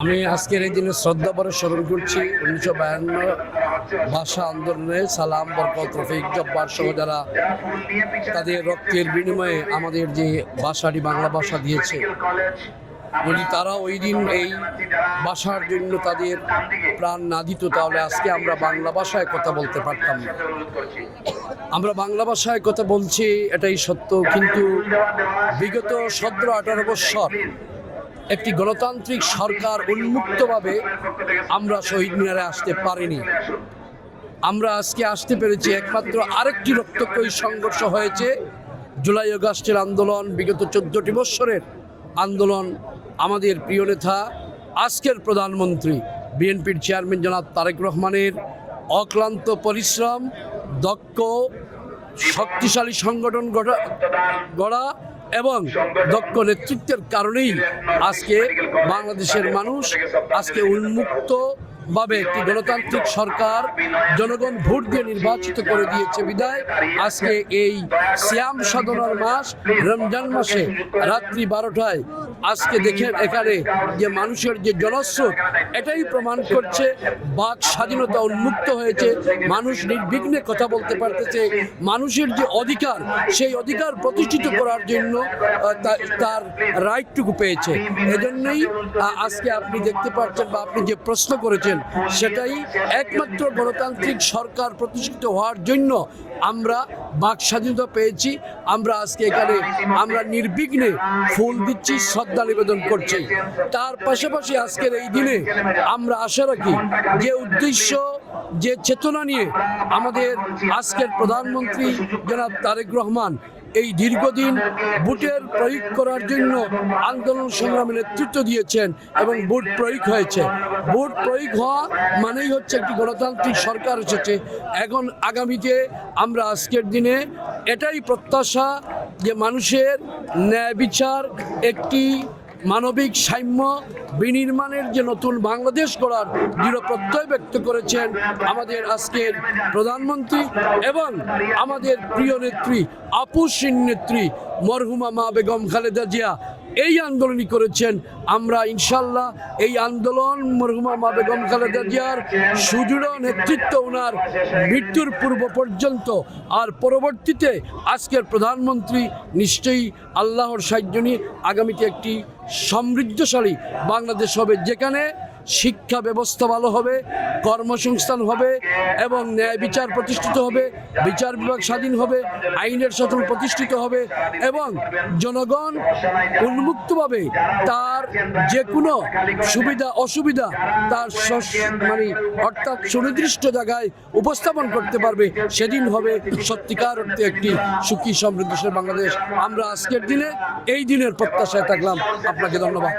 আমি আজকের এই দিনে শ্রদ্ধাভরে স্মরণ করছি 1952 ভাষা আন্দোলনে সালাম, বরকত, রফিক, জব্বার সহ যারা তাদের রক্তের বিনিময়ে আমাদের যে ভাষাটি বাংলা ভাষা দিয়েছে, যদি তারা ওই দিন এই ভাষার জন্য তাদের প্রাণ না দিত তাহলে আজকে আমরা বাংলা ভাষায় কথা বলতে পারতাম না। আমরা বাংলা ভাষায় কথা বলছি এটাই সত্য, কিন্তু বিগত 17-18 বৎসর একটি গণতান্ত্রিক সরকার উন্মুক্তভাবে আমরা শহীদ মিনারে আসতে পারিনি। আমরা আজকে আসতে পেরেছি একমাত্র আরেকটি রক্তক্ষয়ী সংঘর্ষ হয়েছে, জুলাই আগস্টের আন্দোলন, বিগত 14টি বৎসরের আন্দোলন। আমাদের প্রিয় নেতা, আজকের প্রধানমন্ত্রী, বিএনপির চেয়ারম্যান জনাব তারেক রহমানের অক্লান্ত পরিশ্রম, দক্ষ শক্তিশালী সংগঠন গড়া এবং দক্ষ নেতৃত্বের কারণেই আজকে বাংলাদেশের মানুষ আজকে উন্মুক্তভাবে একটি গণতান্ত্রিক সরকার জনগণ ভোট দিয়ে নির্বাচিত করে দিয়েছে বিদায় আজকে এই সিয়াম সাধনার মাস রমজান মাসে রাত্রি 12টায় আজকে দেখেন এখানে যে মানুষের যে জনস্রোত, এটাই প্রমাণ করছে বাক স্বাধীনতা উন্মুক্ত হয়েছে, মানুষ নির্বিঘ্নে কথা বলতে পারতেছে। মানুষের যে অধিকার, সেই অধিকার প্রতিষ্ঠিত করার জন্য তার রাইটটুকু পেয়েছে। এজন্যই আজকে আপনি দেখতে পাচ্ছেন বা আপনি যে প্রশ্ন করেছেন সেটাই একমাত্র গণতান্ত্রিক সরকার প্রতিষ্ঠিত হওয়ার জন্য আমরা বাক স্বাধীনতা পেয়েছি। আমরা আজকে এখানে আমরা নির্বিঘ্নে ফুল দিচ্ছি, শ্রদ্ধা নিবেদন করছি। তার পাশাপাশি আজকের এই দিনে আমরা আশা রাখি যে উদ্দেশ্য, যে চেতনা নিয়ে আমাদের আজকের প্রধানমন্ত্রী জনাব তারেক রহমান এই দীর্ঘদিন ভোটের প্রয়োগ করার জন্য আন্দোলন সংগ্রামে নেতৃত্ব দিয়েছেন এবং ভোট প্রয়োগ হয়েছে। ভোট প্রয়োগ হওয়া মানেই হচ্ছে একটি গণতান্ত্রিক সরকার এসেছে। এখন আগামীতে আমরা আজকের দিনে এটাই প্রত্যাশা যে মানুষের ন্যায় বিচার, একটি মানবিক সাম্য বিনির্মাণের যে নতুন বাংলাদেশ গড়ার দৃঢ় প্রত্যয় ব্যক্ত করেছেন আমাদের আজকের প্রধানমন্ত্রী এবং আমাদের প্রিয় নেত্রী, আপুসীন নেত্রী মরহুমা মা বেগম খালেদা জিয়া এই আন্দোলনই করেছেন। আমরা ইনশাল্লাহ এই আন্দোলন মরহুমা মা বেগম খালেদা জিয়ার সুদৃঢ় নেতৃত্ব, ওনার মৃত্যুর পূর্ব পর্যন্ত আর পরবর্তীতে আজকের প্রধানমন্ত্রী নিশ্চয়ই আল্লাহর সাহায্য নিয়ে আগামীতে একটি সমৃদ্ধশালী বাংলাদেশ হবে, যেখানে শিক্ষা ব্যবস্থা ভালো হবে, কর্মসংস্থান হবে এবং ন্যায় বিচার প্রতিষ্ঠিত হবে, বিচার বিভাগ স্বাধীন হবে, আইনের শাসন প্রতিষ্ঠিত হবে এবং জনগণ উন্মুক্তভাবে তার যে কোনো সুবিধা অসুবিধা তার অর্থাৎ সুনির্দিষ্ট জায়গায় উপস্থাপন করতে পারবে। সেদিন হবে সত্যিকার অর্থে একটি সুখী সমৃদ্ধশালী বাংলাদেশ। আমরা আজকের দিনে এই দিনের প্রত্যাশায় থাকলাম। আপনাকে ধন্যবাদ।